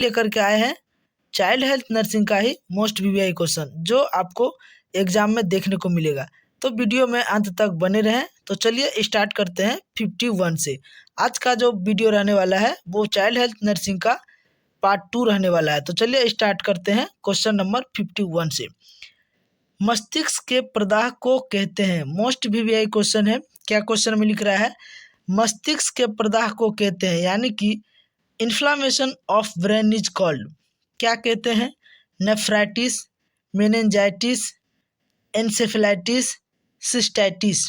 लेकर के आए हैं चाइल्ड हेल्थ नर्सिंग का ही मोस्ट वीवीआई क्वेश्चन जो आपको एग्जाम में देखने को मिलेगा। तो वीडियो में अंत तक बने रहें। तो चलिए स्टार्ट करते हैं 51 से। आज का जो वीडियो रहने वाला है वो चाइल्ड हेल्थ नर्सिंग का पार्ट 2 रहने वाला है। तो चलिए स्टार्ट करते हैं क्वेश्चन नंबर 51 से। मस्तिष्क के प्रदाह को कहते हैं, मोस्ट वीवीआई क्वेश्चन है। क्या क्वेश्चन में लिख रहा है, मस्तिष्क के प्रदाह को कहते हैं, यानी कि inflammation of brain is called. क्या कहते हैं, नेफ्राइटिस, मेनिंजाइटिस, एन्सेफेलाइटिस, सिस्टाइटिस।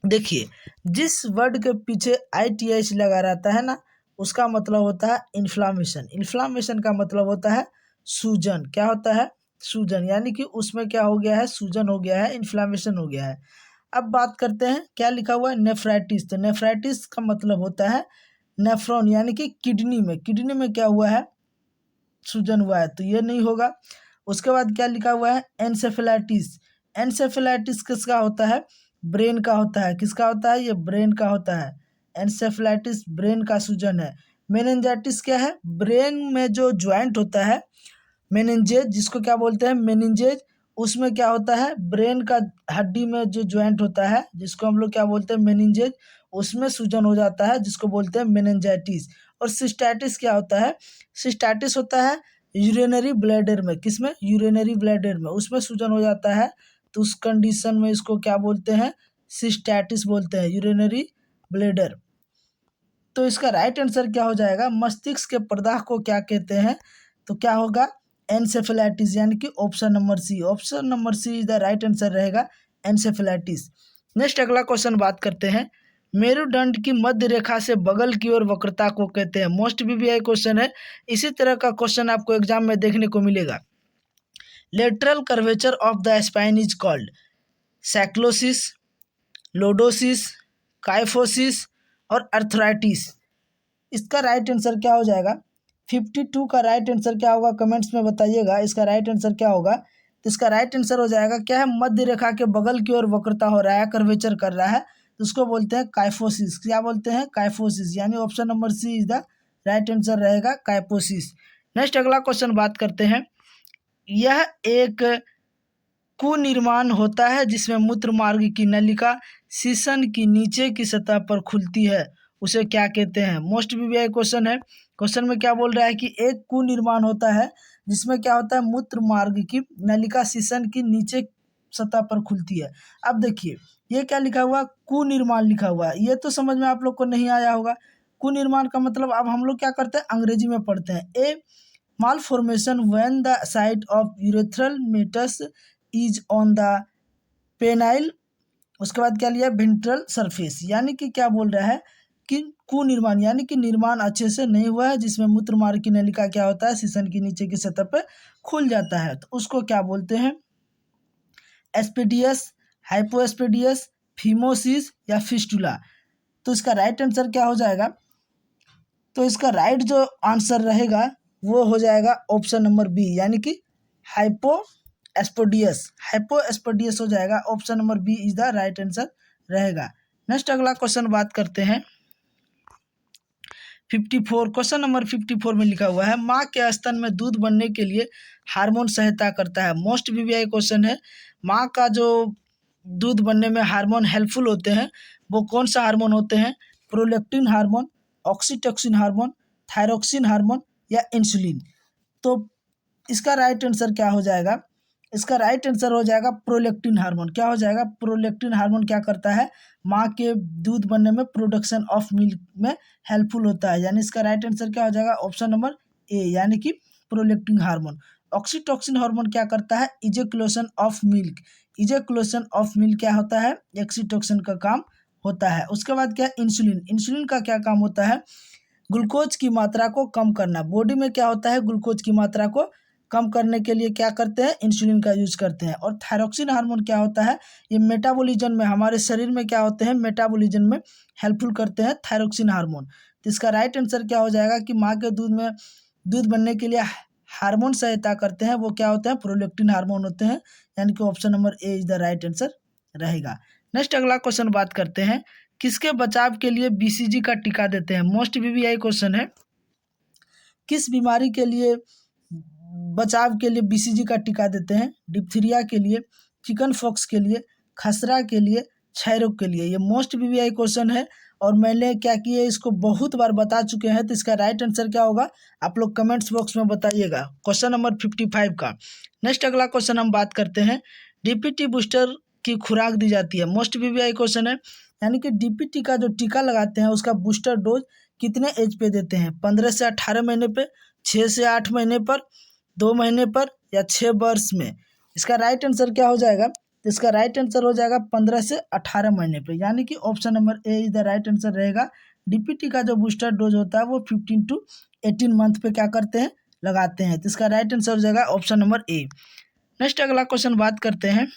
देखिए, जिस वर्ड के पीछे ITH लगा रहता है ना, उसका मतलब होता है इन्फ्लामेशन। इन्फ्लामेशन का मतलब होता है सूजन। क्या होता है, सूजन, यानी कि उसमें क्या हो गया है, सूजन हो गया है, इन्फ्लामेशन हो गया है। अब बात करते हैं क्या लिखा हुआ है, नेफ्राइटिस। तो नेफ्राइटिस का मतलब होता है नेफ्रॉन, यानी कि किडनी में क्या हुआ है, सूजन हुआ है, तो ये नहीं होगा। उसके बाद क्या लिखा हुआ है, एन्सेफेलाइटिस। एन्सेफेलाइटिस किसका होता है, ब्रेन का होता है। किसका होता है, ये ब्रेन का होता है। एन्सेफेलाइटिस ब्रेन का सूजन है। मेनिंजाइटिस क्या है, ब्रेन में जो ज्वाइंट होता है, मेनिंजेज, जिसको क्या बोलते हैं, मेनिंजेज, उसमें क्या होता है, ब्रेन का हड्डी में जो ज्वाइंट होता है, जिसको हम लोग क्या बोलते हैं, मेनिंजेज, उसमें सूजन हो जाता है, जिसको बोलते हैं मेनिंजाइटिस। और सिस्टाइटिस क्या होता है, सिस्टाइटिस होता है यूरिनरी ब्लैडर में। किसमें, यूरिनरी ब्लैडर में, उसमें सूजन हो जाता है। तो उस कंडीशन में इसको क्या बोलते हैं, सिस्टाइटिस बोलते हैं, यूरिनरी ब्लैडर। तो इसका राइट आंसर क्या हो जाएगा, मस्तिष्क के प्रदाह को क्या कहते हैं, तो क्या होगा, एन्सेफेलाइटिस, यानी कि option number C. Option number C is the right answer रहेगा, एन्सेफेलाइटिस। नेक्स्ट अगला क्वेश्चन बात करते हैं, मेरुदंड की मध्य रेखा से बगल की ओर वक्रता को कहते हैं। मोस्ट वीवीआई क्वेश्चन है। इसी तरह का क्वेश्चन आपको एग्जाम में देखने को मिलेगा। Lateral curvature of the spine is called scoliosis, lordosis, kyphosis और अर्थराइटिस। इसका राइट आंसर क्या हो जाएगा, 52 का राइट आंसर क्या होगा, कमेंट्स में बताइएगा इसका राइट आंसर क्या होगा। तो इसका राइट आंसर हो जाएगा क्या है, मध्य रेखा के बगल की ओर वक्रता हो रहा है, कर्वेचर कर रहा है, तो उसको बोलते हैं काइफोसिस। क्या बोलते हैं, काइफोसिस, यानी option number C is the right answer रहेगा, काइफोसिस। नेक्स्ट अगला क्वेश्चन बात करते हैं, यह एक कुनिर्माण होता है जिसमें मूत्र मार्ग की नलिका शीशन की नीचे की सतह पर खुलती है, उसे क्या कहते हैं। मोस्ट वीवीआई क्वेश्चन है। क्वेश्चन में क्या बोल रहा है कि एक कुनिर्माण होता है जिसमें क्या होता है, मूत्र मार्ग की नलिका शीशन की नीचे सतह पर खुलती है। अब देखिए, ये क्या लिखा हुआ, कुनिर्माण लिखा हुआ है, ये तो समझ में आप लोग को नहीं आया होगा। कुनिर्माण का मतलब अब हम लोग क्या करते हैं, अंग्रेजी में पढ़ते हैं, ए malformation when the site of urethral meatus is on the penile। उसके बाद क्या लिया, वेंट्रल सरफेस, यानी कि क्या बोल रहा है कि कुनिर्माण, यानी कि निर्माण अच्छे से नहीं हुआ है, जिसमें मूत्र मार्ग की नलिका क्या होता है, शीशन की नीचे की सतह पर खुल जाता है, तो उसको क्या बोलते हैं, एस्पेडियस, हाइपोएस्पेडियस, फीमोसिस या फिस्टुला। तो इसका राइट आंसर क्या हो जाएगा, तो इसका राइट जो आंसर रहेगा वो हो जाएगा ऑप्शन नंबर बी, यानी कि हाइपोएस्पोडियस। हाइपोएस्पोडियस हो जाएगा, option number B is the right answer रहेगा। नेक्स्ट अगला क्वेश्चन बात करते हैं 54। क्वेश्चन नंबर 54 में लिखा हुआ है, माँ के स्तन में दूध बनने के लिए हार्मोन सहायता करता है। मोस्ट वीवीआई क्वेश्चन है। माँ का जो दूध बनने में हार्मोन हेल्पफुल होते हैं वो कौन सा हार्मोन होते हैं, prolactin hormone, oxytocin hormone, thyroxine hormone या इंसुलिन। तो इसका राइट आंसर क्या हो जाएगा, इसका राइट आंसर हो जाएगा प्रोलैक्टिन हार्मोन। क्या हो जाएगा, प्रोलैक्टिन हार्मोन क्या करता है, माँ के दूध बनने में, प्रोडक्शन ऑफ मिल्क में हेल्पफुल होता है, यानी इसका राइट आंसर क्या हो जाएगा, ऑप्शन नंबर ए, यानी कि प्रोलैक्टिन हार्मोन। ऑक्सीटोसिन हार्मोन क्या करता है, ejaculation of milk. Ejaculation of milk क्या होता है, ऑक्सीटोसिन का काम होता है। उसके बाद क्या, इंसुलिन। इंसुलिन का क्या काम होता है, ग्लूकोज की मात्रा को कम करना। बॉडी में क्या होता है, ग्लूकोज की मात्रा को कम करने के लिए क्या करते हैं, इंसुलिन का यूज करते हैं। और थायरोक्सिन हार्मोन क्या होता है, ये मेटाबॉलिज्म में, हमारे शरीर में क्या होते हैं, मेटाबॉलिज्म में हेल्पफुल करते हैं थायरोक्सिन हार्मोन। तो इसका राइट आंसर क्या हो जाएगा कि माँ के दूध में दूध बनने के लिए हार्मोन सहायता करते हैं, वो क्या होते हैं, प्रोलैक्टिन हार्मोन होते हैं, यानी कि option number A is the right answer रहेगा। नेक्स्ट अगला क्वेश्चन बात करते हैं, किसके बचाव के लिए BCG का टीका देते हैं। मोस्ट वीवीआई क्वेश्चन है। किस बीमारी के लिए बचाव के लिए BCG का टीका देते हैं? डिप्थीरिया के लिए, चिकन पॉक्स के लिए, खसरा के लिए, क्षय रोग के लिए। ये मोस्ट VVI क्वेश्चन है और मैंने क्या किया इसको बहुत बार बता चुके हैं, तो इसका राइट आंसर क्या होगा आप लोग कमेंट्स बॉक्स में बताइएगा। क्वेश्चन नंबर 55 का। नेक्स्ट अगला क्वेश्चन हम बात करते हैं, DPT बूस्टर की खुराक दी जाती है, मोस्ट VVI क्वेश्चन है। यानी कि DPT का जो टीका लगाते हैं उसका बूस्टर डोज कितने एज पे देते हैं? 15 से 18 महीने पे, 6 से 8 महीने पर, 2 महीने पर या 6 वर्ष में। इसका राइट आंसर क्या हो जाएगा? तो इसका राइट आंसर हो जाएगा 15 से 18 महीने पे, यानी कि option number A is the right answer रहेगा। DPT का जो बूस्टर डोज होता है वो 15 to 18 मंथ पे क्या करते हैं? लगाते हैं। तो इसका राइट आंसर हो जाएगा ऑप्शन नंबर ए। नेक्स्ट अगला क्वेश्चन बात करते हैं,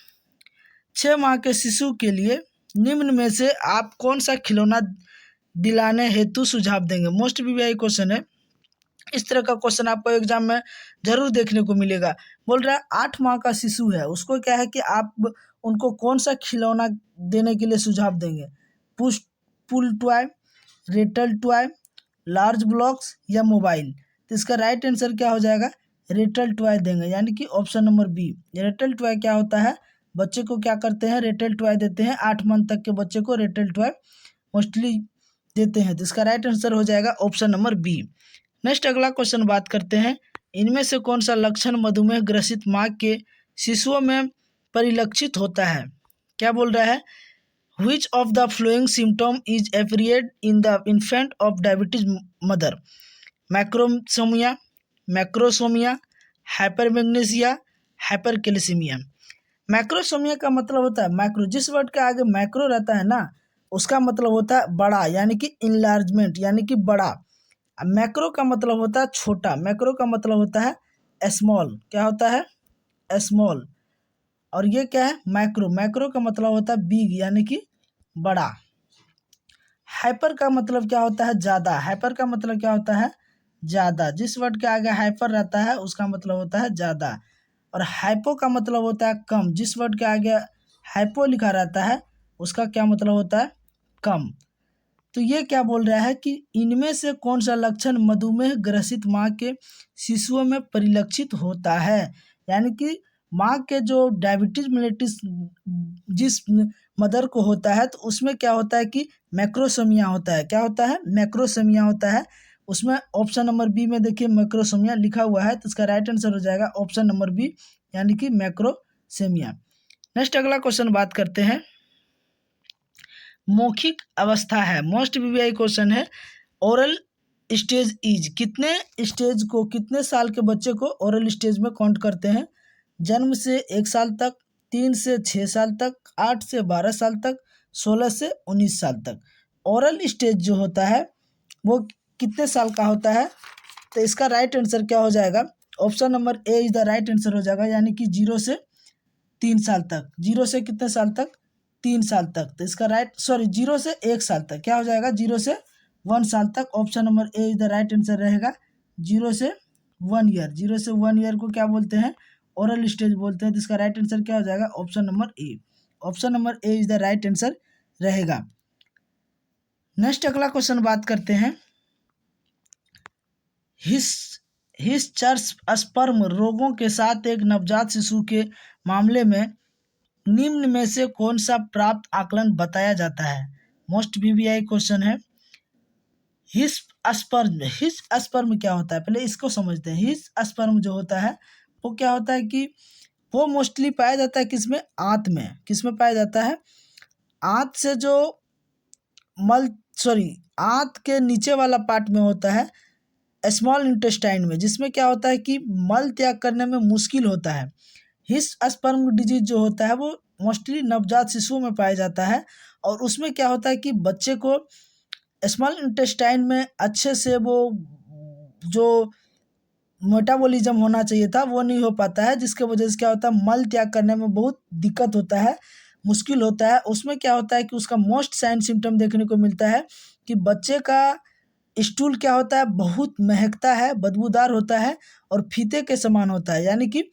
6 माह के शिशु के लिए निम्न में से आप कौन सा खिलौना दिलाने हेतु सुझाव देंगे? मोस्ट VVI क्वेश्चन है। इस तरह का क्वेश्चन आपको एग्जाम में जरूर देखने को मिलेगा। बोल रहा है 8 माह का शिशु है, उसको क्या है कि आप उनको कौन सा खिलौना देने के लिए सुझाव देंगे? Push pull toy, rattle toy, large blocks या मोबाइल? तो इसका राइट आंसर क्या हो जाएगा? रेटल टॉय देंगे, यानी कि option number B. Rattle toy क्या होता है? बच्चे को क्या करते हैं? रेटल टॉय देते हैं। 8 मंथ तक के बच्चे को रेटल टॉय मोस्टली देते हैं। तो इसका राइट आंसर हो जाएगा ऑप्शन नंबर बी। नेक्स्ट अगला क्वेश्चन बात करते हैं, इनमें से कौन सा लक्षण मधुमेह ग्रसित माँ के शिशुओं में परिलक्षित होता है? क्या बोल रहा है? Which of the following symptom is apparent in the infant of diabetes mother? Macrosomia, macrosomia, hypermagnesemia, hypercalcemia. Macrosomia का मतलब होता है मैक्रो, जिस वर्ड के आगे मैक्रो रहता है ना उसका मतलब होता है बड़ा, यानी कि इनलार्जमेंट, यानी कि बड़ा। मैक्रो का मतलब होता है छोटा, मैक्रो का मतलब होता है स्मॉल। क्या होता है? स्मॉल। और ये क्या है? मैक्रो। मैक्रो का मतलब होता है बिग, यानी कि बड़ा। हाइपर का मतलब क्या होता है? ज़्यादा। हाइपर का मतलब क्या होता है? ज़्यादा। जिस वर्ड के आगे हाइपर रहता है उसका मतलब होता है ज़्यादा। और हाइपो का मतलब होता है कम। जिस वर्ड के आगे हाइपो लिखा रहता है उसका क्या मतलब होता है? कम। तो ये क्या बोल रहा है कि इनमें से कौन सा लक्षण मधुमेह ग्रसित माँ के शिशुओं में परिलक्षित होता है? यानी कि माँ के जो डायबिटीज मेलिटिस जिस मदर को होता है तो उसमें क्या होता है कि मैक्रोसोमिया होता है। क्या होता है? मैक्रोसोमिया होता है। उसमें ऑप्शन नंबर बी में देखिए मैक्रोसोमिया लिखा हुआ है, तो इसका राइट आंसर हो जाएगा ऑप्शन नंबर बी, यानी कि मैक्रोसेमिया। नेक्स्ट अगला क्वेश्चन बात करते हैं, मौखिक अवस्था है, मोस्ट VVI क्वेश्चन है। ओरल स्टेज इज, कितने स्टेज को, कितने साल के बच्चे को ओरल स्टेज में काउंट करते हैं? जन्म से 1 साल तक, 3 से 6 साल तक, 8 से 12 साल तक, 16 से 19 साल तक। ओरल स्टेज जो होता है वो कितने साल का होता है? तो इसका राइट आंसर क्या हो जाएगा? Option number A is the right answer हो जाएगा, यानी कि 0 से 3 साल तक। 0 से कितने साल तक? 3 साल तक। तो इसका राइट 0 से 1 साल तक क्या हो जाएगा? 0 से 1 साल तक। Option number A is the right answer रहेगा। 0 से 1 ईयर, 0 से 1 ईयर को क्या बोलते हैं? ओरल स्टेज बोलते हैं। तो इसका राइट आंसर क्या हो जाएगा? Option number A. Option number A is the right answer रहेगा। नेक्स्ट अगला क्वेश्चन बात करते हैं, हिस्चर्स-स्पर्म रोगों के साथ एक नवजात शिशु के मामले में निम्न में से कौन सा प्राप्त आकलन बताया जाता है? मोस्ट VVI क्वेश्चन है। हिस्चर्म क्या होता है? पहले इसको समझते हैं। हिस्चर्म जो होता है वो क्या होता है कि वो मोस्टली पाया जाता है किसमें? आंत में। किसमें पाया जाता है? आंत से जो आंत के नीचे वाला पार्ट में होता है, स्मॉल इंटेस्टाइन में, जिसमें क्या होता है कि मल त्याग करने में मुश्किल होता है। हिस्चर्म डिजीज जो होता है वो मोस्टली नवजात शिशुओं में पाया जाता है और उसमें क्या होता है कि बच्चे को स्मॉल इंटेस्टाइन में अच्छे से वो जो मेटाबॉलिज्म होना चाहिए था वो नहीं हो पाता है, जिसके वजह से क्या होता है मल त्याग करने में बहुत दिक्कत होता है, मुश्किल होता है। उसमें क्या होता है कि उसका मोस्ट साइन सिम्टम देखने को मिलता है कि बच्चे का स्टूल क्या होता है? बहुत महकता है, बदबूदार होता है और फीते के समान होता है। यानी कि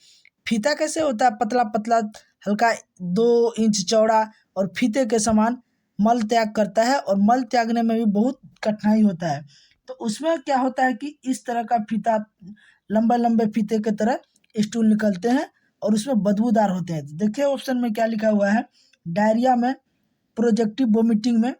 फीता कैसे होता है? पतला पतला, हल्का 2 इंच चौड़ा और फीते के समान मल त्याग करता है और मल त्यागने में भी बहुत कठिनाई होता है। तो उसमें क्या होता है कि इस तरह का फीता, लंबे लंबे फीते की तरह स्टूल निकलते हैं और उसमें बदबूदार होते हैं। देखिए ऑप्शन में क्या लिखा हुआ है, डायरिया में, प्रोजेक्टिव वोमिटिंग में,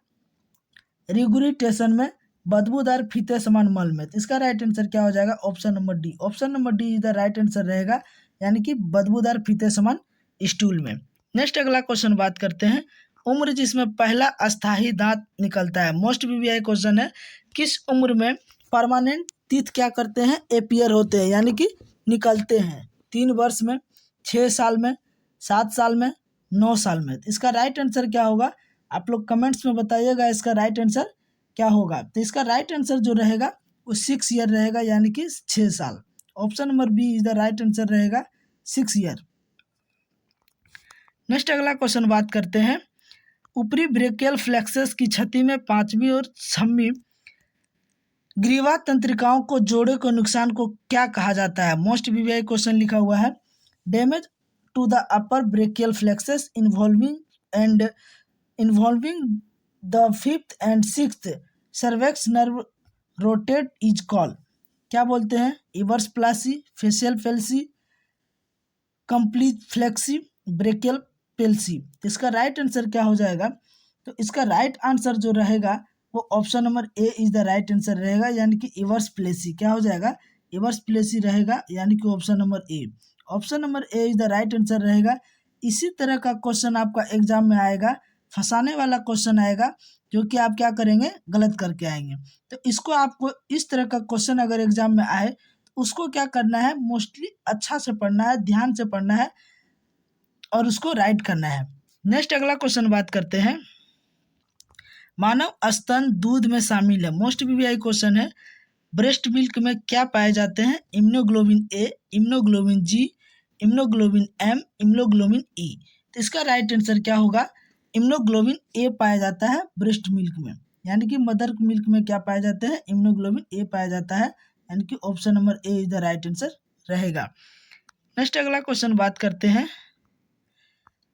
रिगुरिटेशन में, बदबूदार फीते समान मल में। तो इसका राइट आंसर क्या हो जाएगा, option number D. Option number D is the right answer रहेगा, यानी कि बदबूदार फीते समान स्टूल में। नेक्स्ट अगला क्वेश्चन बात करते हैं, उम्र जिसमें पहला अस्थाई दांत निकलता है। मोस्ट वीवीआई क्वेश्चन है, किस उम्र में परमानेंट टीथ क्या करते हैं, एपियर होते हैं, यानी कि निकलते हैं। 3 वर्ष में, 6 साल में, 7 साल में, 9 साल में। इसका राइट आंसर क्या होगा, आप लोग कमेंट्स में बताइएगा इसका राइट आंसर क्या होगा। तो इसका राइट आंसर जो रहेगा वो 6 ईयर रहेगा, यानी कि 6 साल। Option number B is the right answer रहेगा, 6 ईयर। नेक्स्ट अगला क्वेश्चन बात करते हैं, ऊपरी ब्रेकियल फ्लेक्सस की छठी में 5वीं और 6वीं ग्रीवा तंत्रिकाओं को जोड़े को नुकसान को क्या कहा जाता है। मोस्ट वीवीआई क्वेश्चन लिखा हुआ है, damage to the upper brachial plexus involving the 5th and 6th cervix nerve root is called. क्या बोलते हैं, Erb's palsy, facial palsy, complete palsy, brachial palsy. इसका राइट आंसर क्या हो जाएगा, तो इसका राइट आंसर जो रहेगा वो option number A is the right answer रहेगा, यानी कि इवर्स प्लेसी। क्या हो जाएगा, इवर्स प्लेसी रहेगा, यानी कि option number A. Option number A is the right answer रहेगा। इसी तरह का क्वेश्चन आपका एग्जाम में आएगा, फंसाने वाला क्वेश्चन आएगा, जो कि आप क्या करेंगे, गलत करके आएंगे। तो इसको आपको इस तरह का क्वेश्चन अगर एग्जाम में आए तो उसको क्या करना है, मोस्टली अच्छा से पढ़ना है, ध्यान से पढ़ना है और उसको राइट करना है। नेक्स्ट अगला क्वेश्चन बात करते हैं, मानव स्तन दूध में शामिल है। मोस्ट वीवीआई क्वेश्चन है, ब्रेस्ट मिल्क में क्या पाए जाते हैं, इम्यूनोग्लोबिन ए, इम्यूनोग्लोबिन जी, इम्यूनोग्लोबिन एम, इम्यूनोग्लोबिन ई। तो इसका राइट आंसर क्या होगा, इम्यूनोग्लोबिन ए पाया जाता है ब्रेस्ट मिल्क में, यानी कि मदर मिल्क में क्या पाए जाते हैं, इम्यूनोग्लोबिन ए पाया जाता है, यानी कि option number A is the right answer रहेगा। नेक्स्ट अगला क्वेश्चन बात करते हैं,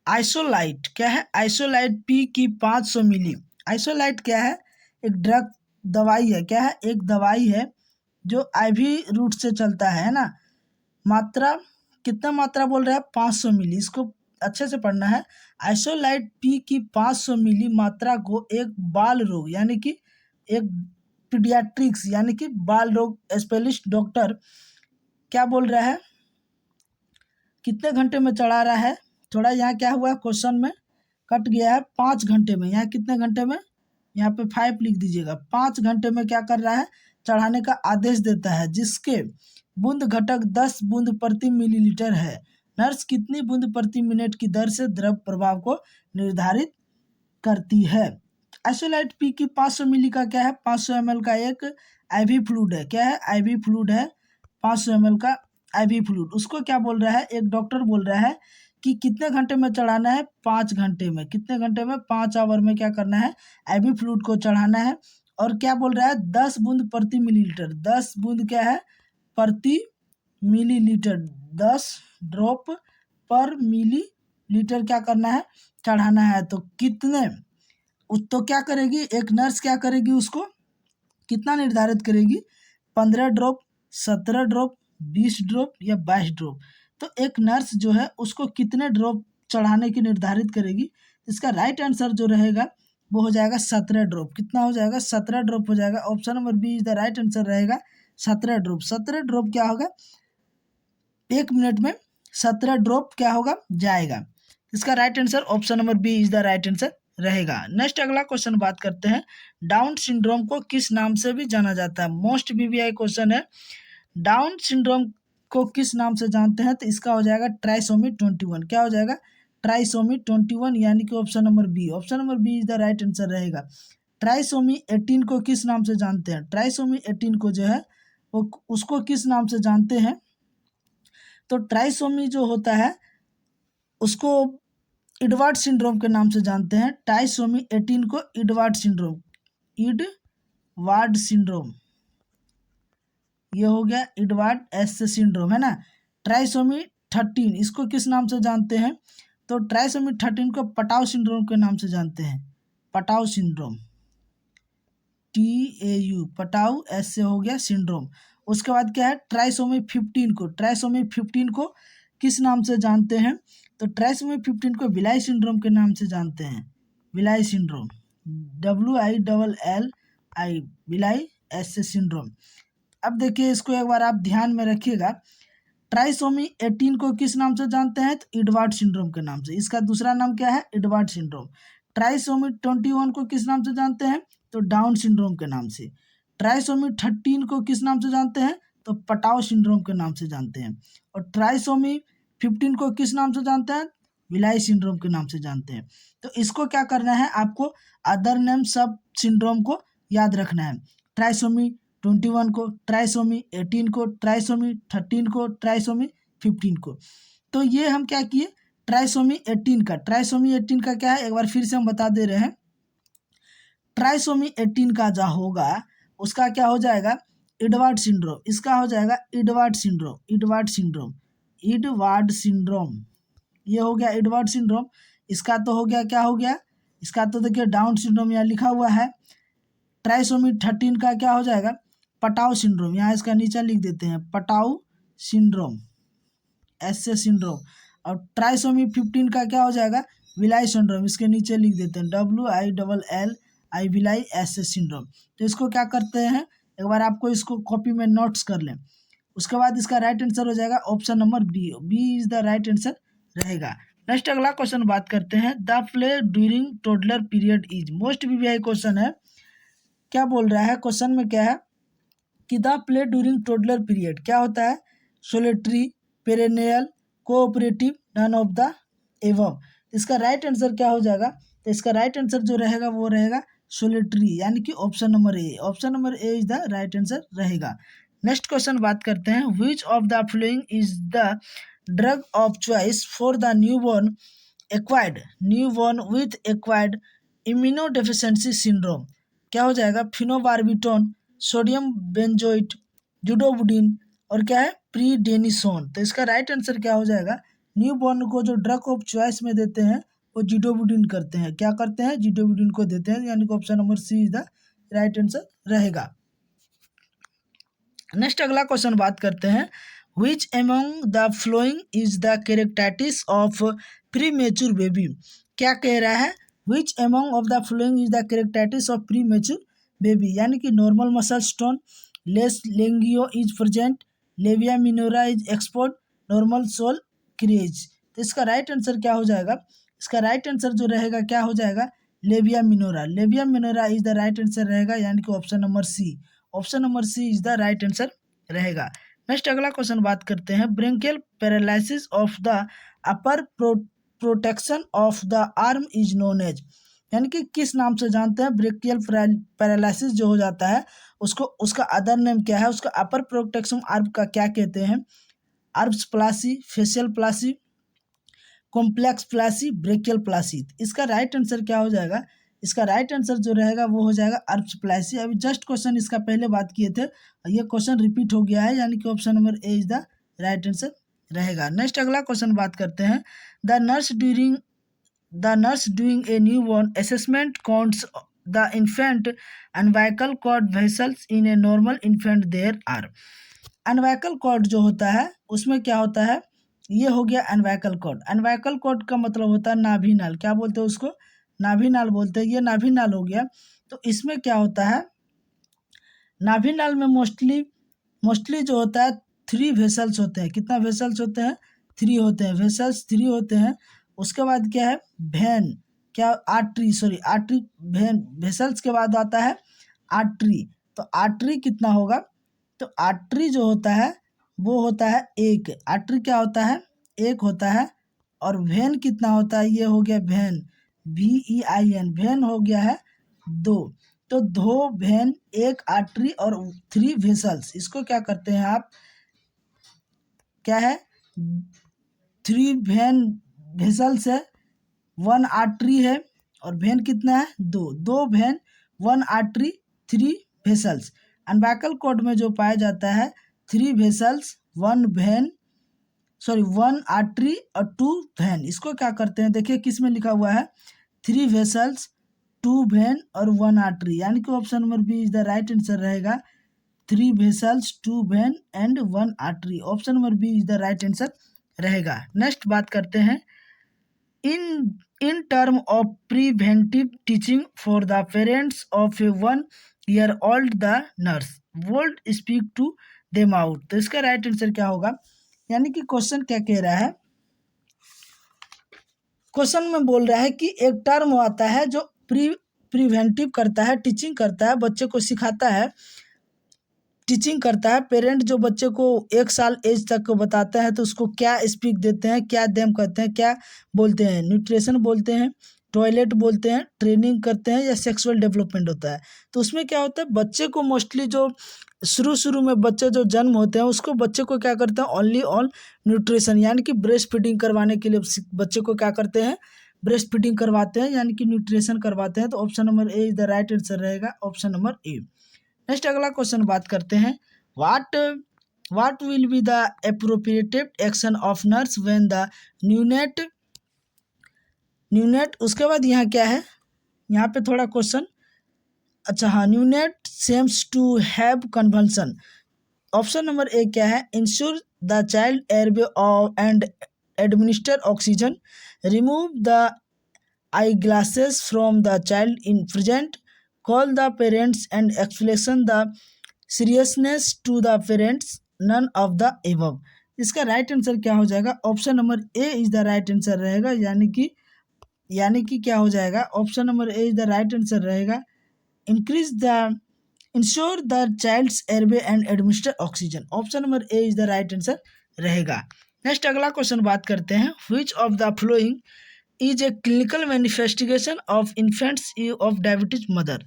आइसोलाइट क्या है, आइसोलाइट पी की 500 मिली। आइसोलाइट क्या है, एक ड्रग दवाई है, क्या है, एक दवाई है जो आईवी रूट से चलता है ना। मात्रा, कितना मात्रा बोल रहा है, 500 मिली। इसको अच्छे से पढ़ना है, आइसोलाइट पी की 500 मिली मात्रा को एक बाल रोग, यानी कि एक पीडियाट्रिक्स, यानी कि बाल रोग स्पेशलिस्ट डॉक्टर क्या बोल रहा है, कितने घंटे में चढ़ा रहा है। थोड़ा यहाँ क्या हुआ, क्वेश्चन में कट गया है, 5 घंटे में। यहाँ कितने घंटे में, यहाँ पे 5 लिख दीजिएगा। 5 घंटे में क्या कर रहा है, चढ़ाने का आदेश देता है, जिसके बूंद घटक 10 बूंद प्रति मिलीलीटर है। नर्स कितनी बूंद प्रति मिनट की दर से द्रव प्रभाव को निर्धारित करती है। आइसोलाइट पी की 500 मिली का क्या है, 500 ml का एक आईवी फ्लूइड है। क्या है, आईवी फ्लूइड है, 500 ml का आईवी फ्लूइड। उसको क्या बोल रहा है, एक डॉक्टर बोल रहा है कि कितने घंटे में चढ़ाना है, 5 घंटे में। कितने घंटे में, 5 आवर में क्या करना है, आईवी फ्लूइड को चढ़ाना है। और क्या बोल रहा है, 10 बूंद प्रति मिलीलीटर। 10 बूंद क्या है, प्रति मिलीलीटर, 10 ड्रॉप पर मिलीलीटर क्या करना है, चढ़ाना है। तो कितने, तो क्या करेगी एक नर्स, क्या करेगी, उसको कितना निर्धारित करेगी, 15 ड्रॉप, 17 ड्रॉप, 20 ड्रॉप या 22 ड्रॉप। तो एक नर्स जो है उसको कितने ड्रॉप चढ़ाने की निर्धारित करेगी। इसका राइट आंसर जो रहेगा वो हो जाएगा 17 ड्रॉप। कितना हो जाएगा, 17 ड्रॉप हो जाएगा। Option number B is the right answer रहेगा, 17 ड्रॉप। 17 ड्रॉप क्या होगा, 1 मिनट में 17 ड्रॉप क्या होगा, जाएगा। इसका right answer option number B is the right answer रहेगा। नेक्स्ट अगला क्वेश्चन बात करते हैं, डाउन सिंड्रोम को किस नाम से भी जाना जाता है। मोस्ट वीवीआई क्वेश्चन है, डाउन सिंड्रोम को किस नाम से जानते हैं। तो इसका हो जाएगा ट्राइसोमी 21। क्या हो जाएगा, ट्राइसोमी 21, यानी कि option number B. Option number B is the right answer रहेगा। ट्राइसोमी 18 को किस नाम से जानते हैं, ट्राइसोमी 18 को जो है वो उसको किस नाम से जानते हैं। तो ट्राइसोमी जो होता है उसको एडवर्ड सिंड्रोम के नाम से जानते हैं। ट्राइसोमी 18 को एडवर्ड सिंड्रोम, एडवर्ड सिंड्रोम, ये हो गया एडवर्ड एस सिंड्रोम, है ना। ट्राइसोमी 13 इसको किस नाम से जानते हैं, तो ट्राइसोमी 13 को पटाव सिंड्रोम के नाम से जानते हैं, पटाव सिंड्रोम। PTAU पटाऊ, S से हो गया सिंड्रोम। उसके बाद क्या है, ट्राइसोमी 15 को, ट्राइसोमी 15 को किस नाम से जानते हैं, तो ट्राइसोमी 15 को विलाई सिंड्रोम के नाम से जानते हैं, villi syndrome, WILLI, villi, S से सिंड्रोम। अब देखिए इसको एक बार आप ध्यान में रखिएगा, ट्राइसोमी 18 को किस नाम से जानते हैं, तो एडवर्ड सिंड्रोम के नाम से, इसका दूसरा नाम क्या है, एडवर्ड सिंड्रोम। ट्राइसोमी 21 को किस नाम से जानते हैं, तो डाउन सिंड्रोम के नाम से। ट्राइसोमी 13 को किस नाम से जानते हैं, तो पटाव सिंड्रोम के नाम से जानते हैं। और ट्राइसोमी 15 को किस नाम से जानते हैं, विलाई सिंड्रोम के नाम से जानते हैं। तो इसको क्या करना है, आपको अदर नेम सब सिंड्रोम को याद रखना है। ट्राइसोमी 21 को, ट्राइसोमी 18 को, ट्राइसोमी 13 को, ट्राइसोमी 15 को। तो ये हम क्या किए, ट्राइसोमी 18 का, ट्राइसोमी 18 का क्या है, एक बार फिर से हम बता दे रहे हैं। ट्राइसोमी 18 का जो होगा उसका क्या हो जाएगा, एडवर्ड सिंड्रोम, इसका हो जाएगा Edward syndrome, Edward syndrome, Edward syndrome, ये हो गया एडवर्ड सिंड्रोम। इसका तो हो गया, क्या हो गया, इसका तो देखिए डाउन सिंड्रोम यहाँ लिखा हुआ है। ट्राइसोमी 13 का क्या हो जाएगा, पटाऊ सिंड्रोम, यहाँ इसका नीचे लिख देते हैं पटाऊ सिंड्रोम, S से सिंड्रोम। और ट्राइसोमी 15 का क्या हो जाएगा, विलाई सिंड्रोम, इसके नीचे लिख देते हैं WILLI, विलाई, S से सिंड्रोम। तो इसको क्या करते हैं, एक बार आपको इसको कॉपी में नोट्स कर लें। उसके बाद इसका राइट आंसर हो जाएगा option number B, is the right answer रहेगा। नेक्स्ट अगला क्वेश्चन बात करते हैं, the play during toddler period is, most VVI question है। क्या बोल रहा है क्वेश्चन में, क्या है कि the play during toddler period क्या होता है, solitary, parallel, cooperative, none of the above. इसका राइट आंसर क्या हो जाएगा, तो इसका राइट आंसर जो रहेगा वो रहेगा सोलिटरी, यानी कि option number A, option number A is the right answer रहेगा। नेक्स्ट क्वेश्चन बात करते हैं, which of the following is the drug of choice for the newborn acquired, newborn with acquired immunodeficiency syndrome. क्या हो जाएगा, phenobarbitone, sodium benzoate, जुडोबुडिन, और क्या है, प्रीडेनिसोन। तो इसका राइट आंसर क्या हो जाएगा, न्यूबॉर्न को जो ड्रग ऑफ चॉइस में देते हैं वो जिडोबुडिन करते हैं, क्या करते हैं, जिडोबुडिन को देते हैं, यानी कि option number C is the right answer रहेगा। नेक्स्ट अगला क्वेश्चन बात करते हैं, which among the following is the characteristics of premature baby. क्या कह रहा है, which among of the following is the characteristics of premature baby, यानी कि normal muscle tone, less lanugo is present, labia minora is exposed, normal sole creases. तो इसका right answer क्या हो जाएगा, इसका राइट आंसर जो रहेगा क्या हो जाएगा, labia minora, labia minora is the right answer रहेगा, यानी कि option number C, option number C is the right answer रहेगा। नेक्स्ट अगला क्वेश्चन बात करते हैं, brachial paralysis of the upper protection of the arm is known as, यानी कि किस नाम से जानते हैं, ब्रेंकियल पैरालिसिस जो हो जाता है उसको, उसका अदर नेम क्या है, उसका अपर प्रोटेक्शन आर्म का क्या कहते हैं, Erb's palsy, facial palsy, complex palsy, brachial palsy. इसका राइट आंसर क्या हो जाएगा, इसका राइट आंसर जो रहेगा वो हो जाएगा आर्ब्स प्लासी। अभी जस्ट क्वेश्चन इसका पहले बात किए थे, ये क्वेश्चन रिपीट हो गया है, यानी कि option number A is the right answer रहेगा। नेक्स्ट अगला क्वेश्चन बात करते हैं, the nurse doing a newborn assessment counts the infant umbilical cord vessels in a normal infant there are. Umbilical cord जो होता है उसमें क्या होता है, ये हो गया अनवाइकल कॉर्ड। अनवाइकल कॉर्ड का मतलब होता है नाभि नाल, क्या बोलते हैं उसको, नाभि नाल बोलते हैं, ये नाभि नाल हो गया। तो इसमें क्या होता है, नाभि नाल में मोस्टली जो होता है 3 वेसल्स होते हैं, कितना वेसल्स होते हैं, 3 होते हैं, वेसल्स 3 होते हैं। उसके बाद क्या है, वेन, क्या आर्टरी, आर्टरी, वेन, वेसल्स के बाद आता है आर्टरी। तो आर्टरी कितना होगा, तो आर्टरी जो होता है वो होता है 1, आर्टरी क्या होता है 1 होता है। और वेन कितना होता है, ये हो गया वेन, VEIN, वेन हो गया है 2। तो 2 वेन, 1 आर्टरी और 3 वेसल्स, इसको क्या करते हैं आप, क्या है 3 वेन वेसल्स है, 1 आर्टरी है, और वेन कितना है 2 वेन, 1 आर्टरी, 3 वेसल्स। अनवाइकल कॉर्ड में जो पाया जाता है 3 वेसल्स, 1 आर्टरी और 2 वेन। इसको क्या करते हैं, देखिए किस में लिखा हुआ है, 3 वेसल्स, 2 वेन और 1 आर्टरी, यानी कि option number B is the right answer रहेगा। 3 vessels, 2 vein and 1 artery, option number B is the right answer रहेगा। नेक्स्ट बात करते हैं, in term of preventive teaching for the parents of a 1-year-old, the nurse would speak to them out। तो इसका right answer क्या होगा, यानी कि क्वेश्चन क्या कह रहा है, क्वेश्चन में बोल रहा है कि एक टर्म आता है जो प्रिवेंटिव करता है, टीचिंग करता है, बच्चे को सिखाता है, टीचिंग करता है। पेरेंट जो बच्चे को 1 साल एज तक को बताता है तो उसको क्या स्पीक देते हैं, क्या देम कहते हैं, क्या बोलते हैं, न्यूट्रिशन बोलते हैं, टॉयलेट बोलते हैं, ट्रेनिंग करते हैं, या सेक्सुअल डेवलपमेंट होता है। तो उसमें क्या होता है, बच्चे को मोस्टली जो शुरू में बच्चे जो जन्म होते हैं उसको बच्चे को क्या करते हैं, ओनली ऑन न्यूट्रिशन, यानी कि ब्रेस्ट फीडिंग करवाने के लिए बच्चे को क्या करते हैं, ब्रेस्ट फीडिंग करवाते हैं, यानी कि न्यूट्रिशन करवाते हैं। तो option number A is the right answer रहेगा, ऑप्शन नंबर ए। नेक्स्ट अगला क्वेश्चन बात करते हैं, what will be the appropriated action of nurse when the neonate, उसके बाद यहाँ क्या है, यहाँ पे थोड़ा क्वेश्चन, अच्छा हाँ, neonate seems to have convulsion, option number A क्या है, ensure the child airway and administer oxygen, remove the eye glasses from the child in present, call the parents and explain the seriousness to the parents, none of the above। इसका right answer क्या हो जाएगा, option number A is the right answer रहेगा, यानी कि क्या हो जाएगा, option number A is the right answer रहेगा, ensure the child's airway and administer oxygen, option number A is the right answer रहेगा। नेक्स्ट अगला क्वेश्चन बात करते हैं, which of the following is a clinical manifestation of infants of diabetes mother.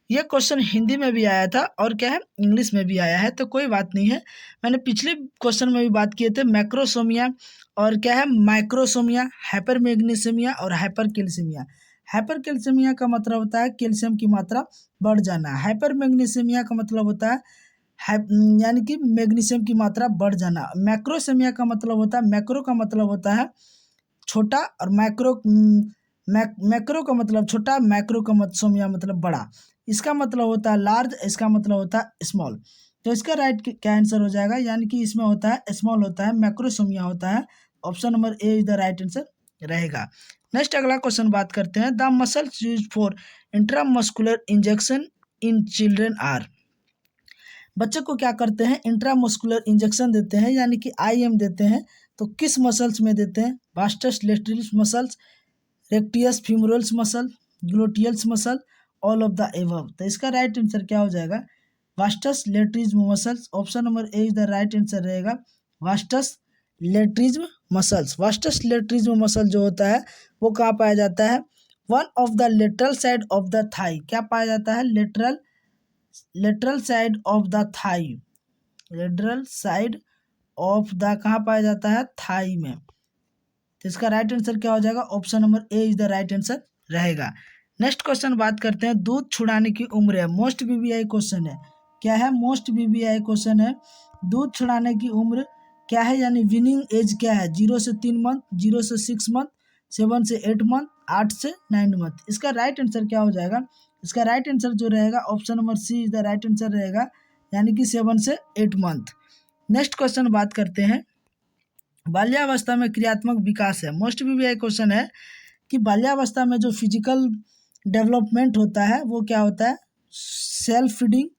यह question Hindi में भी आया था और क्या है, इंग्लिश में भी आया है, तो कोई बात नहीं है। मैंने पिछले क्वेश्चन में भी बात किए थे, मैक्रोसोमिया और क्या है, माइक्रोसोमिया, हाइपरमैग्नीशियमिया और हाइपरकैल्सीमिया। हाइपरकैल्सीमिया का मतलब होता है कैल्शियम की मात्रा बढ़ जाना, हाइपरमैग्नीशियमिया का मतलब होता है यानी कि मैग्नीशियम की मात्रा बढ़ जाना, मैक्रोसोमिया का मतलब होता है, मैक्रो का मतलब होता है छोटा, और मैक्रो का मतलब छोटा, मैक्रो का सोमिया मतलब बड़ा, इसका मतलब होता है लार्ज, इसका मतलब होता है स्मॉल। तो इसका राइट क्या आंसर हो जाएगा, यानी कि इसमें होता है स्मॉल होता है, मैक्रोसोमिया होता है, option number A is the right answer रहेगा। नेक्स्ट अगला क्वेश्चन बात करते हैं, the muscles use for intramuscular injection in children are. बच्चे को क्या करते हैं, इंट्रामस्कुलर इंजेक्शन देते हैं, यानी कि IM देते हैं, तो किस मसल्स में देते हैं, vastus lateralis muscles, rectus femoris muscle, gluteals muscle, all of the above. तो इसका राइट आंसर क्या हो जाएगा, vastus lateralis muscles, option number A is the right answer रहेगा, vastus lateralis muscles. Vastus lateralis muscle जो होता है वो कहाँ पाया जाता है, one of the lateral side of the thigh, क्या पाया जाता है, lateral side of the thigh, lateral side of the कहाँ पाया जाता है, थाई में। तो इसका राइट आंसर क्या हो जाएगा, option number A is the right answer रहेगा। नेक्स्ट क्वेश्चन बात करते हैं, दूध छुड़ाने की उम्र है, मोस्ट BBI क्वेश्चन है, क्या है, मोस्ट BBI क्वेश्चन है, दूध छुड़ाने की उम्र क्या है, यानी विनिंग एज क्या है, 0 से 3 मंथ, 0 से 6 मंथ, 7 से 8 मंथ, 8 से 9 मंथ। इसका राइट आंसर क्या हो जाएगा, इसका राइट आंसर जो रहेगा option number C is the right answer रहेगा, यानी कि 7 से 8 मंथ। नेक्स्ट क्वेश्चन बात करते हैं, बाल्यावस्था में क्रियात्मक विकास है, मोस्ट BBI क्वेश्चन है कि बाल्यावस्था में जो फिजिकल डेवलपमेंट होता है वो क्या होता है, सेल्फ फीडिंग,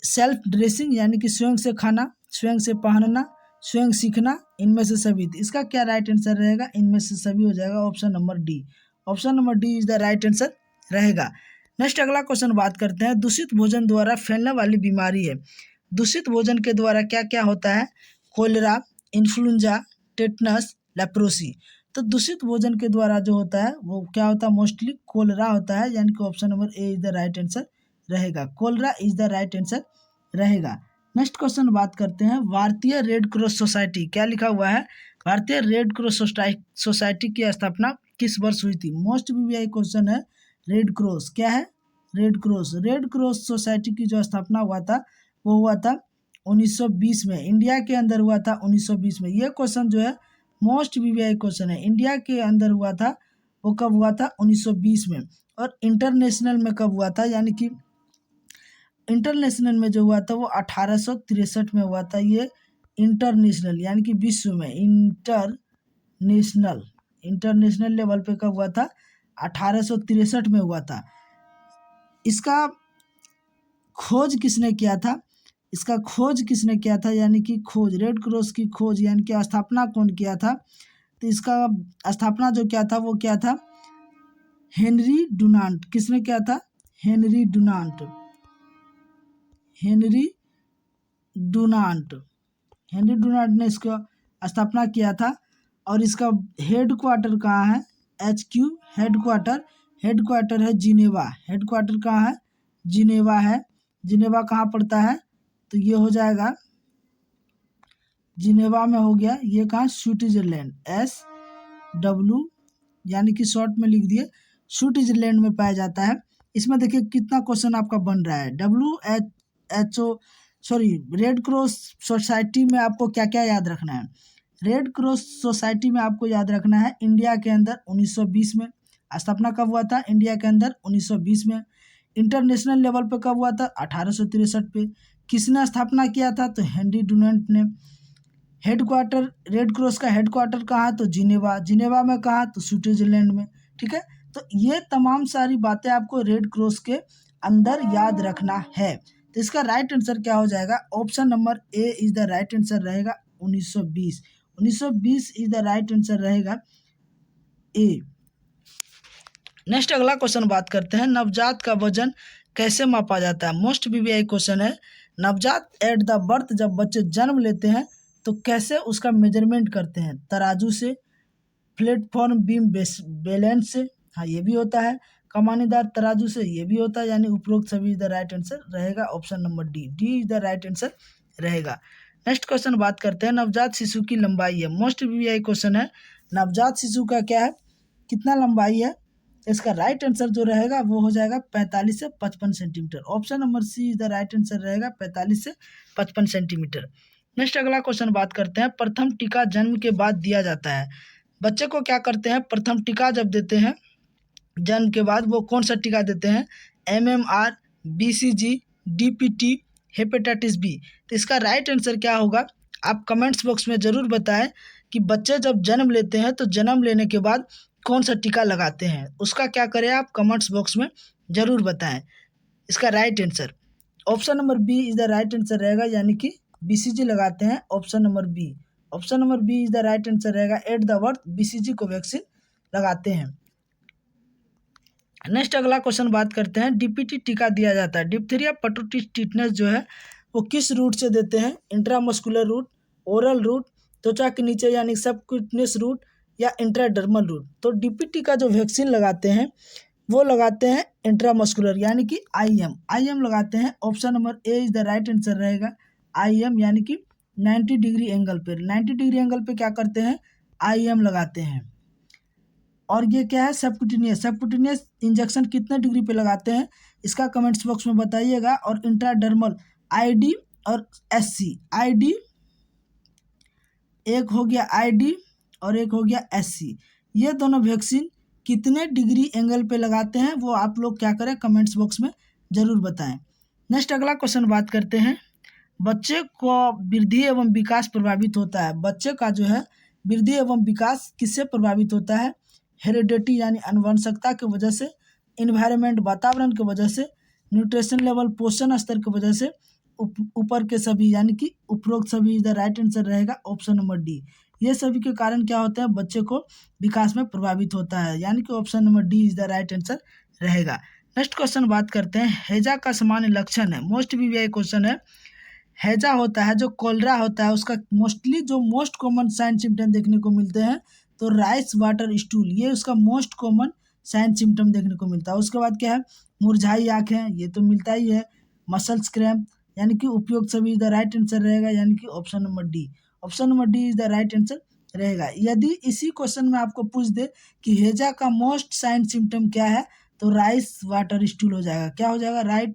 सेल्फ ड्रेसिंग, यानी कि स्वयं से खाना, स्वयं से पहनना, स्वयं सीखना, इनमें से सभी। इसका क्या राइट आंसर रहेगा, इनमें से सभी हो जाएगा, option number D, option number D is the right answer रहेगा। नेक्स्ट अगला क्वेश्चन बात करते हैं, दूषित भोजन द्वारा फैलने वाली बीमारी है, दूषित भोजन के द्वारा क्या क्या होता है, कोलेरा, इन्फ्लुएंजा, टेटनस, लेप्रोसी। तो दूषित भोजन के द्वारा जो होता है वो क्या होता है, मोस्टली कोलेरा होता है, यानी कि option number A is the right answer रहेगा, cholera is the right answer रहेगा। नेक्स्ट क्वेश्चन बात करते हैं, भारतीय रेड क्रॉस सोसाइटी, क्या लिखा हुआ है, भारतीय रेड क्रॉस सोसाइटी की स्थापना किस वर्ष हुई थी, मोस्ट BBI क्वेश्चन है, रेड क्रॉस क्या है, रेड क्रॉस सोसाइटी की जो स्थापना हुआ था वो हुआ था 1920 में, इंडिया के अंदर हुआ था 1920 में। ये क्वेश्चन जो है मोस्ट BBI क्वेश्चन है, इंडिया के अंदर हुआ था वो कब हुआ था, 1920 में। और इंटरनेशनल में कब हुआ था, यानी कि इंटरनेशनल में जो हुआ था वो 1863 में हुआ था। ये इंटरनेशनल यानी कि विश्व में इंटरनेशनल लेवल पे कब हुआ था, 1863 में हुआ था। इसका खोज किसने किया था, यानी कि खोज, रेड क्रॉस की खोज यानी कि स्थापना कौन किया था, तो इसका स्थापना जो क्या था वो क्या था, हेनरी डुनांट। किसने किया था, हेनरी डुनांट ने इसका स्थापना किया था। और इसका हेड क्वार्टर कहाँ है, HQ हेड क्वार्टर है जिनेवा। हेड क्वार्टर कहाँ है, जिनेवा है। जिनेवा कहाँ पड़ता है, तो ये हो जाएगा जिनेवा में हो गया। ये कहाँ, स्विट्जरलैंड, SW यानी कि शॉर्ट में लिख दिए, स्विट्जरलैंड में पाया जाता है। इसमें देखिए कितना क्वेश्चन आपका बन रहा है। रेड क्रॉस सोसाइटी में आपको क्या क्या याद रखना है। रेड क्रॉस सोसाइटी में आपको याद रखना है इंडिया के अंदर 1920 में स्थापना कब हुआ था, इंडिया के अंदर 1920 में। इंटरनेशनल लेवल पे कब हुआ था, 1863 पे। किसने स्थापना किया था, तो हेनरी डुनांट ने। हेडक्वार्टर, रेड क्रॉस का हेडक्वार्टर कहाँ, तो जिनेवा में कहाँ, तो स्विट्जरलैंड में। ठीक है, तो ये तमाम सारी बातें आपको रेड क्रॉस के अंदर याद रखना है। तो इसका राइट आंसर क्या हो जाएगा, option number A is the right answer रहेगा 1920 इज द राइट आंसर रहेगा ए। नेक्स्ट अगला क्वेश्चन बात करते हैं, नवजात का वजन कैसे मापा जाता है। मोस्ट वीवीआई क्वेश्चन है। नवजात एट द बर्थ, जब बच्चे जन्म लेते हैं तो कैसे उसका मेजरमेंट करते हैं, तराजू से, प्लेटफॉर्म बीम बैलेंस से, हाँ ये भी होता है, कमानीदार तराजू से, ये भी होता है, यानी उपरोक्त सभी द राइट आंसर रहेगा option number D is the right answer रहेगा। नेक्स्ट क्वेश्चन बात करते हैं, नवजात शिशु की लंबाई है। मोस्ट वीवीआई क्वेश्चन है, नवजात शिशु का क्या है, कितना लंबाई है। इसका राइट आंसर जो रहेगा वो हो जाएगा 45 से 55 centimetre. Option number C is the right answer रहेगा 45 से 55 सेंटीमीटर। नेक्स्ट अगला क्वेश्चन बात करते हैं, प्रथम टीका जन्म के बाद दिया जाता है। बच्चे को क्या करते हैं, प्रथम टीका जब देते हैं जन्म के बाद, वो कौन सा टीका देते हैं, MMR, BCG, DPT, hepatitis B. तो इसका राइट आंसर क्या होगा, आप कमेंट्स बॉक्स में ज़रूर बताएं कि बच्चे जब जन्म लेते हैं तो जन्म लेने के बाद कौन सा टीका लगाते हैं, उसका क्या करें आप कमेंट्स बॉक्स में ज़रूर बताएं। इसका right answer option number B is the right answer रहेगा, यानी कि BCG लगाते हैं। Option number B is the right answer रहेगा, एट द बर्थ BCG को वैक्सीन लगाते हैं। नेक्स्ट अगला क्वेश्चन बात करते हैं, DPT टीका दिया जाता है, डिप्थीरिया परटूसिस टिटनेस जो है वो किस रूट से देते हैं, इंट्रामस्कुलर रूट, ओरल रूट, त्वचा के नीचे यानी सबक्यूटेनियस रूट, या इंट्राडर्मल रूट। तो DPT का जो वैक्सीन लगाते हैं वो लगाते हैं इंट्रामस्कुलर यानी कि IM लगाते हैं। Option number A is the right answer रहेगा, IM यानी कि 90 डिग्री एंगल पे, 90 डिग्री एंगल पे क्या करते हैं, IM लगाते हैं। और ये क्या है, सबक्यूटेनियस इंजेक्शन कितने डिग्री पे लगाते हैं, इसका कमेंट्स बॉक्स में बताइएगा। और इंट्राडर्मल ID और SC, ID एक हो गया ID और एक हो गया SC, ये दोनों वैक्सीन कितने डिग्री एंगल पे लगाते हैं वो आप लोग क्या करें कमेंट्स बॉक्स में ज़रूर बताएं। नेक्स्ट अगला क्वेश्चन बात करते हैं, बच्चे को वृद्धि एवं विकास प्रभावित होता है। बच्चे का जो है वृद्धि एवं विकास किससे प्रभावित होता है, हेरिडिटी यानी अनुवंशिकता की वजह से, इन्वायरमेंट वातावरण की वजह से, न्यूट्रिशन लेवल पोषण स्तर की वजह से, ऊपर के सभी यानी कि उपरोक्त सभी इधर राइट आंसर रहेगा ऑप्शन नंबर डी। ये सभी के कारण क्या होता है, बच्चे को विकास में प्रभावित होता है, यानी कि option number D is the right answer रहेगा। नेक्स्ट क्वेश्चन बात करते हैं, हैजा का सामान्य लक्षण है। मोस्ट वीवीआई क्वेश्चन है, हैजा होता है जो कोलरा होता है उसका मोस्टली जो मोस्ट कॉमन साइन सिम्टम देखने को मिलते हैं, तो राइस वाटर स्टूल, ये उसका मोस्ट कॉमन साइन सिम्टम देखने को मिलता है। उसके बाद क्या है, मुरझाई आँखें, ये तो मिलता ही है, मसल्स क्रैम्प, यानी कि उपयुक्त सभी द राइट आंसर रहेगा, यानी कि option number D is the right answer रहेगा। यदि इसी क्वेश्चन में आपको पूछ दे कि हैजा का मोस्ट साइन सिम्टम क्या है, तो राइस वाटर स्टूल हो जाएगा। क्या हो जाएगा, राइट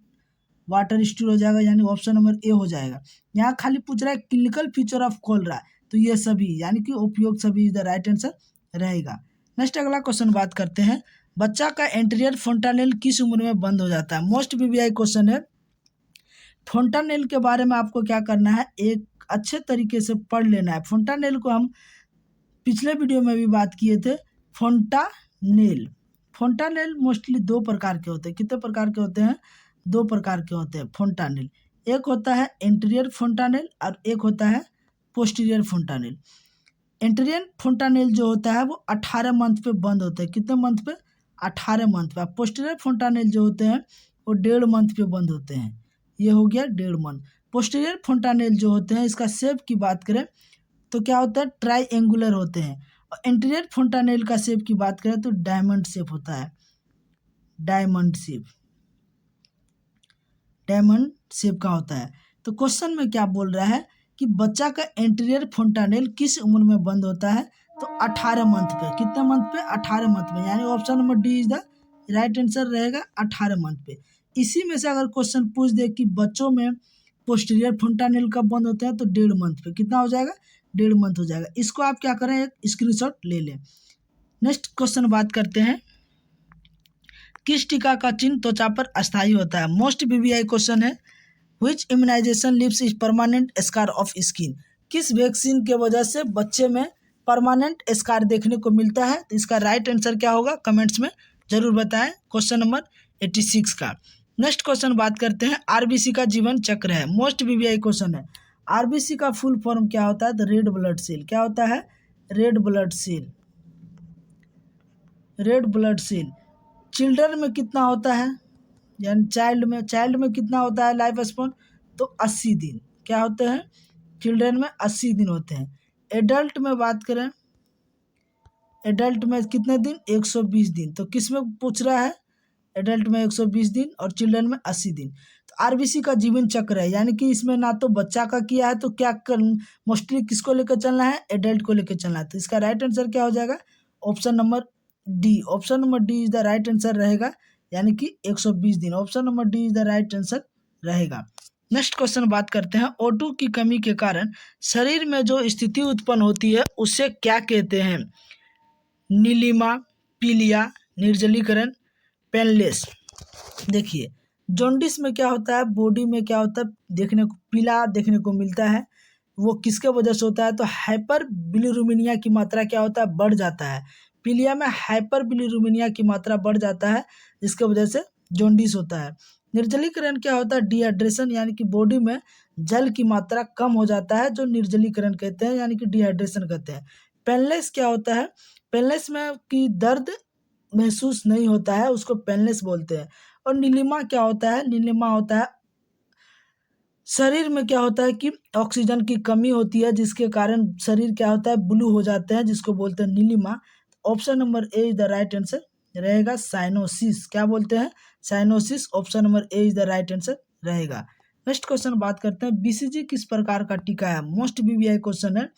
वाटर स्टूल हो जाएगा, यानी ऑप्शन नंबर ए हो जाएगा। यहाँ खाली पूछ रहा है क्लिनिकल फीचर ऑफ कोलरा, तो ये सभी यानी कि उपयोग सभी द राइट आंसर रहेगा। नेक्स्ट अगला क्वेश्चन बात करते हैं, बच्चा का एंटीरियर फोंटानेल किस उम्र में बंद हो जाता है? मोस्ट वीवीआई क्वेश्चन है। फोंटानेल के बारे में आपको क्या करना है, एक अच्छे तरीके से पढ़ लेना है। फोंटानेल को हम पिछले वीडियो में भी बात किए थे। फोंटानेल मोस्टली दो प्रकार के होते हैं। कितने प्रकार के होते हैं? दो प्रकार के होते हैं फोंटानेल। एक होता है एंटीरियर फोंटानेल और एक होता है पोस्टीरियर फोंटानेल। एंटीरियर फोंटानेल जो होता है वो 18 मंथ पे बंद होता है। कितने मंथ पे? 18 मंथ पे। पोस्टीरियर फोंटानेल जो होते हैं वो 1.5 मंथ पे बंद होते हैं। ये हो गया 1.5 मंथ। पोस्टीरियर फोंटानेल जो होते हैं, इसका शेप की बात करें तो क्या होता है, ट्राईएंगुलर होते हैं। और एंटीरियर फोंटानेल का शेप की बात करें तो डायमंड शेप होता है। डायमंड शेप का होता है। तो क्वेश्चन में क्या बोल रहा है कि बच्चा का एंटीरियर फोंटानेल किस उम्र में बंद होता है? तो 18 मंथ पे। कितने मंथ पे? 18 मंथ में। यानी option number D is the right answer रहेगा, 18 मंथ पे। इसी में से अगर क्वेश्चन पूछ दे कि बच्चों में पोस्टीरियर फोंटानेल कब बंद होता है, तो 1.5 मंथ पे। कितना हो जाएगा? 1.5 मंथ हो जाएगा। इसको आप क्या करें, एक स्क्रीनशॉट ले लें। नेक्स्ट क्वेश्चन बात करते हैं, किस टीका का चिन्ह त्वचा पर अस्थायी होता है? मोस्ट वीवीआई क्वेश्चन है। Which immunization leaves is permanent scar of skin? किस वैक्सीन के वजह से बच्चे में परमानेंट स्कार देखने को मिलता है? तो इसका राइट आंसर क्या होगा, कमेंट्स में जरूर बताएं। क्वेश्चन नंबर 86 का। नेक्स्ट क्वेश्चन बात करते हैं, आरबीसी का जीवन चक्र है। मोस्ट वीवीआई क्वेश्चन है। आरबीसी का फुल फॉर्म क्या होता है? तो रेड ब्लड सेल। क्या होता है? Red blood cell. Red blood cell. Children में कितना होता है, यानी चाइल्ड में कितना होता है लाइफ स्पैन? तो 80 दिन। क्या होते हैं? चिल्ड्रन में 80 दिन होते हैं। एडल्ट में बात करें, एडल्ट में कितने दिन? 120 दिन। तो किस में पूछ रहा है? एडल्ट में 120 दिन और चिल्ड्रन में 80 दिन। तो आरबीसी का जीवन चक्र है, यानी कि इसमें ना तो बच्चा का किया है, तो क्या मोस्टली किसको लेकर चलना है? एडल्ट को लेकर चलना है। तो इसका राइट आंसर क्या हो जाएगा? Option number D. Option number D is the right answer रहेगा, यानी कि 120 दिन। Option number D is the right answer रहेगा। नेक्स्ट क्वेश्चन बात करते हैं, O2 की कमी के कारण शरीर में जो स्थिति उत्पन्न होती है उसे क्या कहते हैं? नीलिमा, पीलिया, निर्जलीकरण, पेनलेस। देखिए, जॉन्डिस में क्या होता है, बॉडी में क्या होता है, देखने को पीला देखने को मिलता है। वो किसके वजह से होता है? तो हाइपर बिलिरुबिनिया की मात्रा क्या होता है? बढ़ जाता है। पीलिया में हाइपर बिलिरुबिनिया की मात्रा बढ़ जाता है, जिसके वजह से जॉन्डिस होता है। निर्जलीकरण क्या होता है? डिहाइड्रेशन, यानी कि बॉडी में जल की मात्रा कम हो जाता है, जो निर्जलीकरण कहते हैं, यानी कि डिहाइड्रेशन कहते हैं। पेनलेस क्या होता है? पेनलेस में कि दर्द महसूस नहीं होता है, उसको पेनलेस बोलते हैं। और नीलिमा क्या होता है? नीलिमा होता है शरीर में क्या होता है कि ऑक्सीजन की कमी होती है, जिसके कारण शरीर क्या होता है? ब्लू हो जाते हैं, जिसको बोलते हैं नीलिमा। Option number A is the right answer रहेगा, साइनोसिस। क्या बोलते हैं? Cyanosis. Option number A is the right answer रहेगा। नेक्स्ट क्वेश्चन बात करते हैं, बीसीजी किस प्रकार का टीका है? मोस्ट वीवीआई क्वेश्चन है।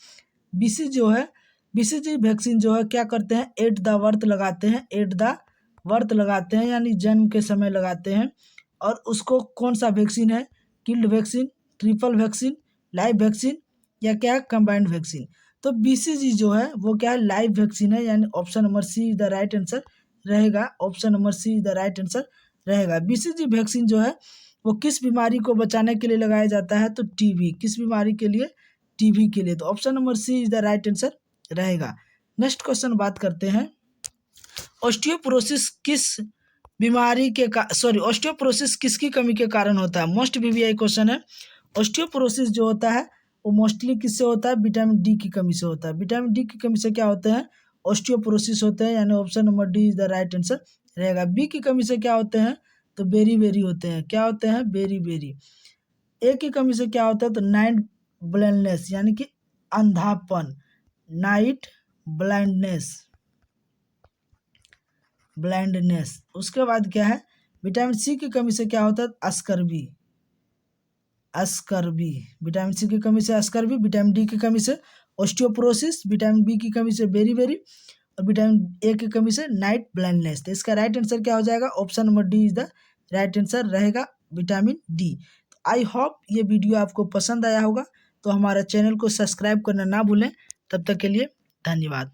बीसीजी वैक्सीन जो है क्या करते हैं? एट द बर्थ लगाते हैं। एट द बर्थ लगाते हैं, यानी जन्म के समय लगाते हैं। और उसको कौन सा वैक्सीन है? Killed vaccine, triple vaccine, live vaccine, या क्या है? Combined vaccine. तो बीसीजी जो है वो क्या है? लाइव वैक्सीन है, यानी option number C is the right answer रहेगा। Option number C is the right answer रहेगा। बीसीजी वैक्सीन जो है वो किस बीमारी को बचाने के लिए लगाया जाता है? तो टीबी। किस बीमारी के लिए? टीबी के लिए। तो option number C is the right answer रहेगा। नेक्स्ट क्वेश्चन बात करते हैं, ऑस्टियोपोरोसिस किसकी कमी के कारण होता है? मोस्ट वीवीआई क्वेश्चन है। ऑस्टियोपोरोसिस जो होता है वो मोस्टली किससे होता है? विटामिन डी की कमी से होता है। विटामिन डी की कमी से क्या होते हैं? ऑस्टियोपोरोसिस होते हैं, यानी option number D is the right answer रहेगा। बी की कमी से क्या होते हैं? तो बेरी बेरी होते हैं। क्या होते हैं? Berry berry. ए की कमी से क्या होता है? तो नाइट ब्लाइंडनेस, यानी कि अंधापन। Night blindness. उसके बाद क्या है? विटामिन सी की कमी से क्या होता है? अस्कर्बी। विटामिन सी की कमी से अस्कर्बी, विटामिन डी की कमी से ऑस्टियोपोरोसिस, विटामिन बी की कमी से बेरी बेरी, और विटामिन ए की कमी से नाइट ब्लाइंडनेस। तो इसका राइट आंसर क्या हो जाएगा? Option number D is the right answer रहेगा, विटामिन डी। तो आई होप ये वीडियो आपको पसंद आया होगा, तो हमारा चैनल को सब्सक्राइब करना ना भूलें। तब तक के लिए धन्यवाद।